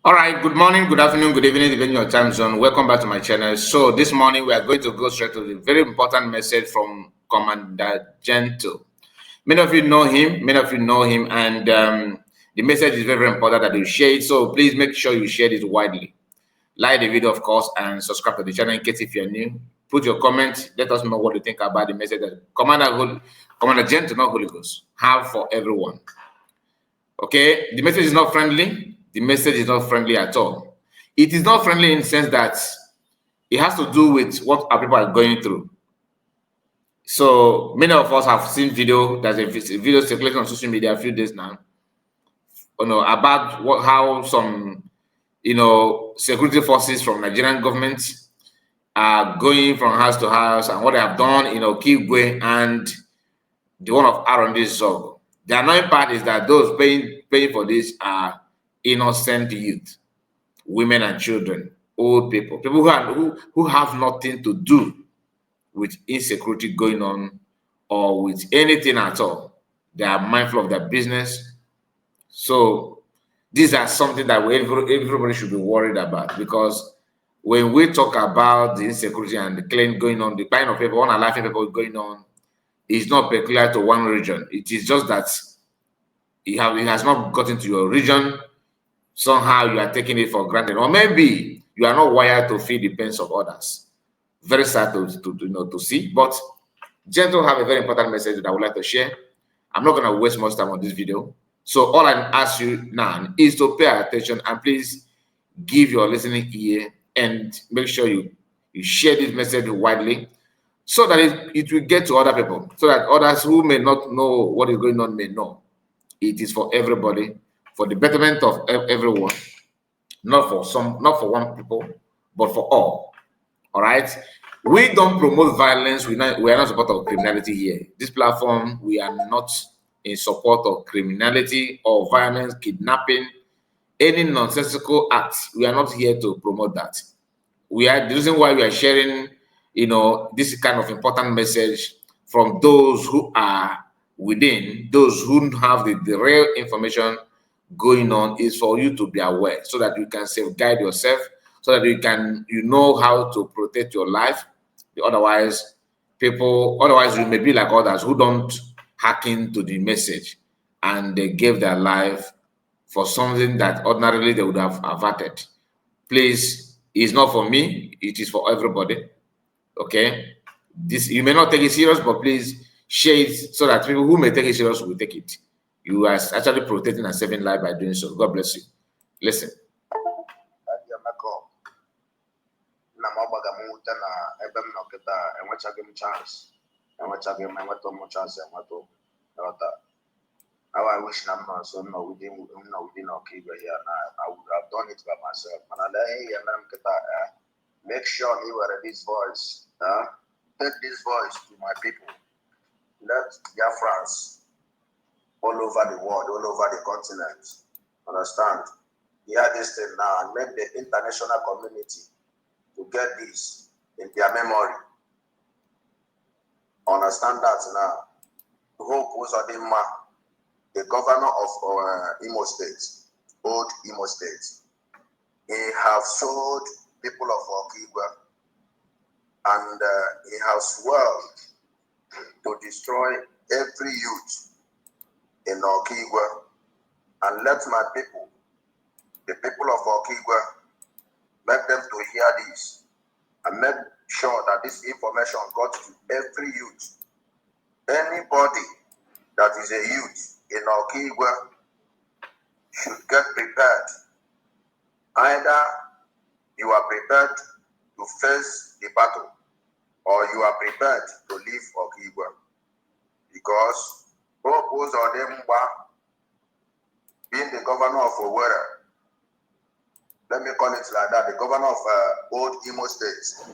All right, good morning, good afternoon, good evening, depending on your time zone. Welcome back to my channel. So this morning we are going to go straight to the very important message from Commander Gentto. Many of you know him, and the message is very, very important that you share it. So please make sure you share it widely. Like the video, of course, and subscribe to the channel in case if you're new. Put your comment. Let us know what you think about the message that Commander Gentto, not Holy Ghost, have for everyone. Okay, the message is not friendly. The message is not friendly at all. It is not friendly in the sense that it has to do with what our people are going through. So many of us have seen video. There's a video circulating on social media a few days now. About how some security forces from Nigerian government are going from house to house and what they have done in Okigwe and the one of Aaron this Zog. The annoying part is that those paying for this are innocent youth, women and children, old people who have nothing to do with insecurity going on or with anything at all. They are mindful of their business. So these are something that everybody should be worried about, because when we talk about the insecurity and the claim going on, the kind of people, unalive people going on, is not peculiar to one region. It is just that it has not gotten to your region. Somehow you are taking it for granted, or maybe you are not wired to feel the pains of others. Very sad to see, but Gentto have a very important message that I would like to share. I'm not going to waste much time on this video. So all I ask you now is to pay attention and please give your listening ear and make sure you share this message widely so that it will get to other people, so that others who may not know what is going on may know. It is for everybody, for the betterment of everyone, not for one people, but for all. All right. We don't promote violence. We are not support of criminality here. This platform, we are not in support of criminality or violence, kidnapping, any nonsensical acts. We are not here to promote that. We are the reason why we are sharing, this kind of important message from those who are within, those who have the real information going on, is for you to be aware so that you can safeguard yourself, so that you know how to protect your life. Otherwise you may be like others who don't hack into the message and they gave their life for something that ordinarily they would have averted. Please, it's not for me, it is for everybody. Okay, this, you may not take it serious, but please share it so that people who may take it serious will take it. You are actually protecting and saving life by doing so. God bless you. Listen. na m ọgbaga m nwute na ebe m nọ kịta enwechaghị m chance enweta ụmụ chance enweta how I wish na m nọ nso m nọ within Okigwe here na I would have done it by myself, mana lee ihe mere m kịta. Make sure na ị were this voice, take this voice to my people. Let Biafrans all over the world, all over the continent understand, hear this thing now and make the international community to get this in their memory. Understand that now. Hope Uzodinma, the governor of Imo State, old Imo State, he have sold people of Okigwe and he has sworn to destroy every youth in Okigwe, and let my people, the people of Okigwe, make them to hear this and make sure that this information got to every youth. Anybody that is a youth in Okigwe should get prepared. Either you are prepared to face the battle or you are prepared to leave Okigwe, because Hope Uzodimma, being the governor of Owerri, let me call it like that, the governor of old Imo State,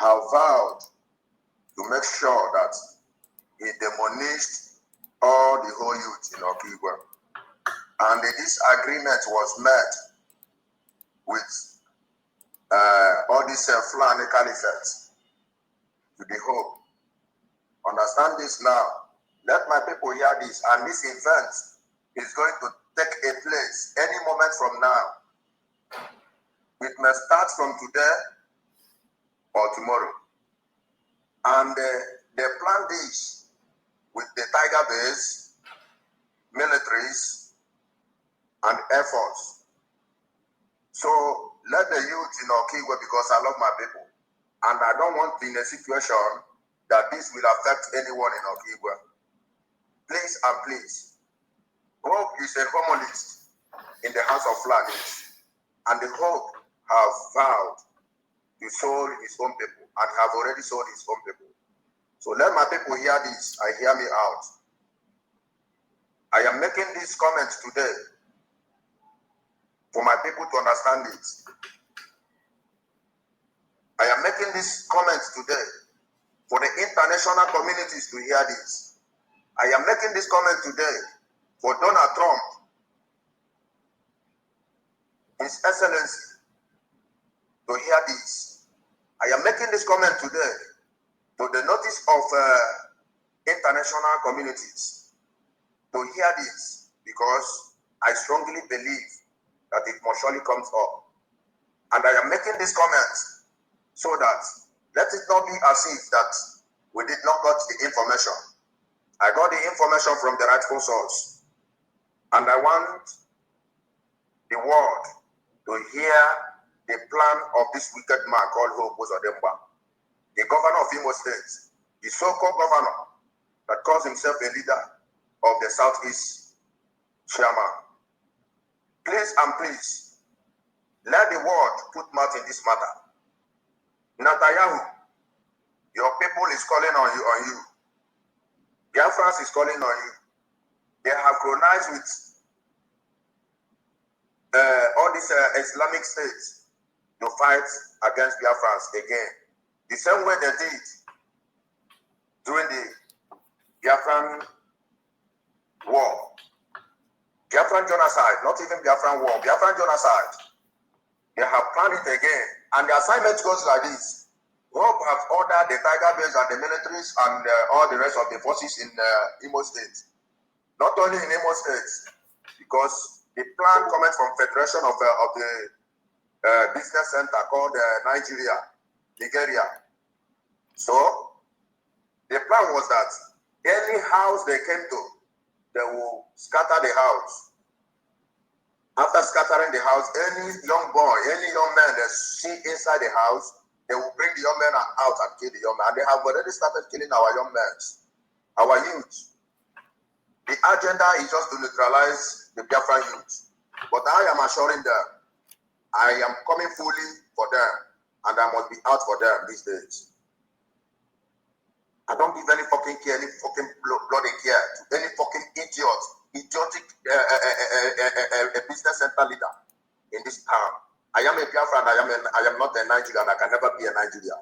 have vowed to make sure that he demolished all the whole youth in Okigwe. And this agreement was made with all these Fulani Caliphates to the Hope. Understand this now. Let my people hear this. And this event is going to take a place any moment from now. It may start from today or tomorrow. And they plan this with the Tiger Base, militaries, and Air Force. So let the youth in Okigwe, because I love my people, and I don't want to be in a situation that this will affect anyone in Okigwe. Please and please, Hope is a communist in the House of Flags, and the Hope have vowed to sold his own people and have already sold his own people. So let my people hear this and hear me out. I am making these comments today for my people to understand it. I am making these comments today for the international communities to hear this. I am making this comment today for Donald Trump, His Excellency, to hear this. I am making this comment today to the notice of international communities to hear this, because I strongly believe that it must surely comes up. And I am making these comments so that let it not be as if that we did not get the information. I got the information from the rightful source. And I want the world to hear the plan of this wicked man called Hope Uzodimma, the governor of Imo State, the so-called governor that calls himself a leader of the Southeast chairman. Please and please, let the world put mouth in this matter. Netanyahu, your people is calling on you. Biafrans is calling on you. They have colonized with all these Islamic states to fight against Biafrans again. The same way they did during the Biafran war. Biafran genocide, not even Biafran war, Biafran genocide. They have planned it again. And the assignment goes like this. Hope have ordered the Tiger Base and the militaries and all the rest of the forces in Imo State. Not only in Imo State, because the plan coming from Federation of the business center called Nigeria. So the plan was that any house they came to, they will scatter the house. After scattering the house, any young boy, any young man they see inside the house, they will bring the young men out and kill the young man. And they have already started killing our young men, our youth. The agenda is just to neutralize the Biafran youth. But I am assuring them, I am coming fully for them, and I must be out for them these days. I don't give any fucking care, any fucking bloody care to any fucking idiotic business center leader in this town. I am a Biafran, I am not a Nigerian, I can never be a Nigerian.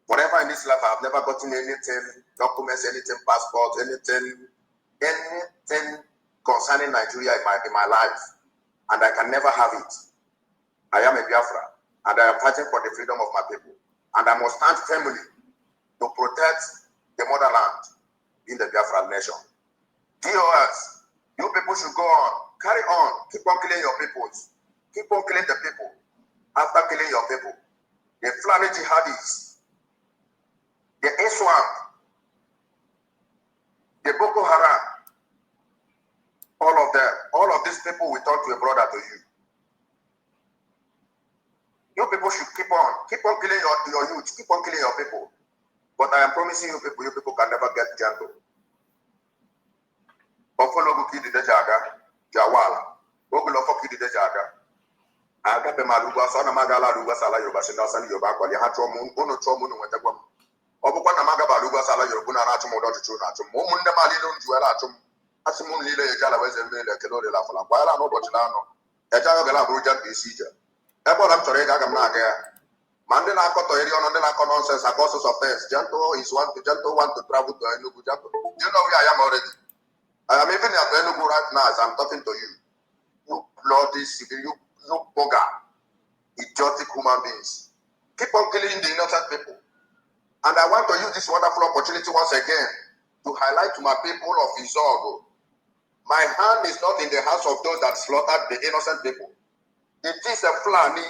Whatever in this life, I have never gotten anything, documents, anything, passport, anything concerning Nigeria in my life. And I can never have it. I am a Biafran, and I am fighting for the freedom of my people. And I must stand firmly to protect the motherland in the Biafran nation. DOS, you people should go on, carry on, keep on killing your peoples, keep on killing the people. After killing your people, the Fulani jihadis, the Iswam, the Boko Haram, all of them, all of these people will talk to a brother to you. You people should keep on killing your youth, keep on killing your people. But I am promising you people can never get Gentto. Buffalo kid the Jaga, Jawala, Ogulofo kid the Jaga. Agape Maluga, Sana Magala, Luga Sala, Yoga, Sala, Yoga, Yahatromun, Uno Tromun, and Wetagum. Obukana Magabaluga Sala, Yoguna, Atum, or Chunatum, Mumunda Malilun, Juelatum, Asimun Lila, Jalawes, and Mila, Kelore Lafala, while I know Bochelano, Ejagala, Brujan, Decision. Ebola Torega Maga. Mandela Koto Erion and Delako nonsense are causes of things. Gentto want to travel to Enugu. Gentto. You know where I am already. I am even at Enugu right now as I'm talking to you. You bloody civil, you bugger, idiotic human beings. Keep on killing the innocent people. And I want to use this wonderful opportunity once again to highlight to my people of Izogo. My hand is not in the hands of those that slaughtered the innocent people. It is a Fulani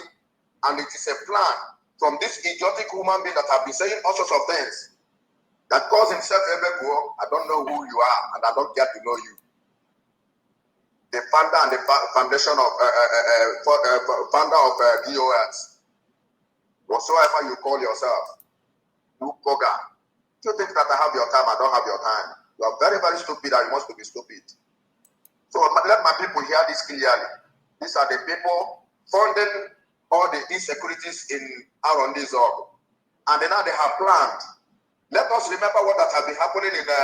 And it is a plan from this idiotic human being that have been saying all sorts of things, that calls himself Ebeko. I don't know who you are, and I don't get to know you. The founder and the foundation of founder of DOS, whatsoever you call yourself, you Koga. You think that I have your time? I don't have your time. You are very, very stupid, and you must be stupid. So let my people hear this clearly. These are the people funding all the insecurities in Arondi Zog. And now they have planned. Let us remember what that has been happening in in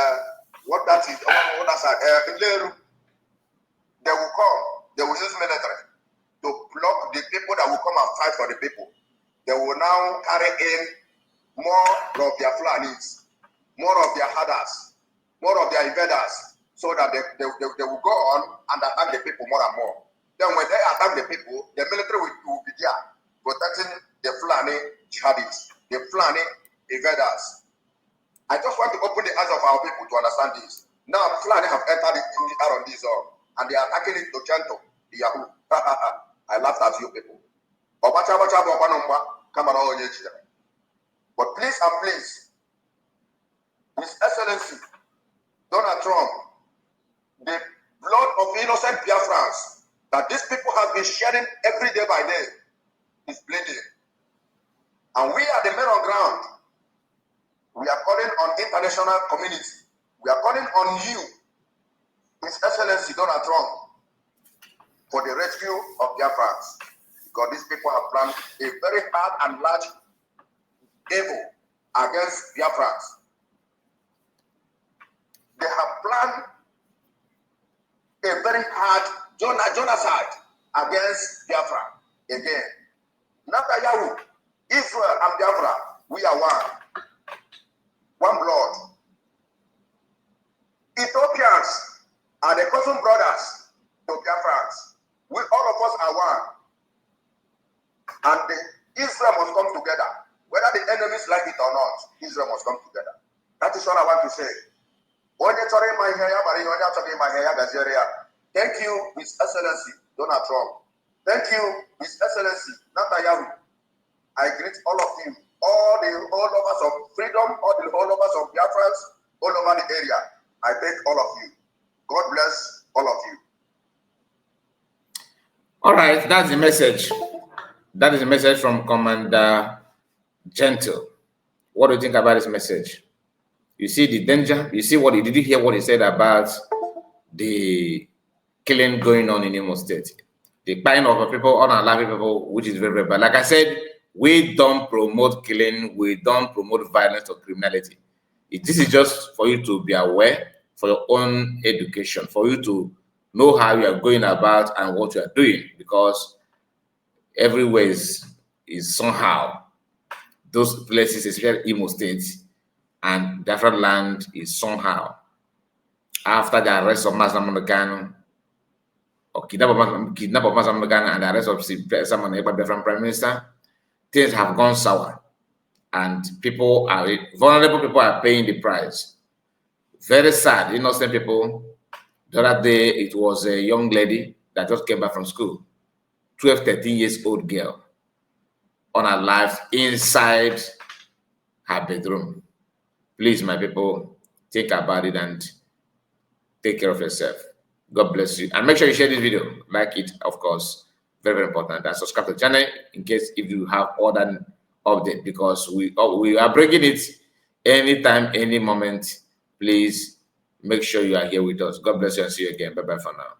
Leru. They will come, they will use military to block the people that will come and fight for the people. They will now carry in more of their Fulanis, more of their herders, more of their invaders, so that they will go on and attack the people more and more. Then when they attack the people, the military will be there protecting the Fulani jihadists, the Fulani invaders. I just want to open the eyes of our people to understand this. Now Fulani have entered in the Arondi zone and they are attacking it to Gentto, the Yahoo. I laughed at you people. But please and please, His Excellency Donald Trump, the blood of innocent Biafrans that these people have been shedding every day by day is bleeding. And we are the men on ground. We are calling on international community. We are calling on you, His Excellency Donald Trump, for the rescue of Biafrans. Because these people have planned a very hard and large evil against Biafrans. They have planned a very hard genocide against Biafra again. Netanyahu, Israel and Biafra, we are one blood. Ethiopians are the cousin brothers to Biafrans. We all of us are one. And Israel must come together. Whether the enemies like it or not, Israel must come together. That is all I want to say. Thank you, His Excellency Donald Trump. Thank you, His Excellency Netanyahu. I greet all of you, all lovers of freedom, all lovers of Biafrans, all over the area. I thank all of you. God bless all of you. All right, that's the message. That is a message from Commander Gentto. What do you think about this message? You see the danger? You see did you hear what he said about the killing going on in Imo State? The kind of people, unalive people, which is very, very bad. Like I said, we don't promote killing, we don't promote violence or criminality. This is just for you to be aware, for your own education, for you to know how you are going about and what you are doing, because everywhere is somehow, those places, especially Imo State and different land, is somehow, after the arrest of Master Kanu, or kidnap of Master Kanu and the arrest of someone, different prime minister, things have gone sour, and vulnerable people are paying the price. Very sad, innocent people. The other day, it was a young lady that just came back from school, 12, 13 years old girl, on her life inside her bedroom. Please, my people, think about it and take care of yourself. God bless you. And make sure you share this video, like it, of course, very, very important. And subscribe to the channel in case if you have other update, because we are bringing it anytime, any moment. Please make sure you are here with us. God bless you and see you again. Bye-bye for now.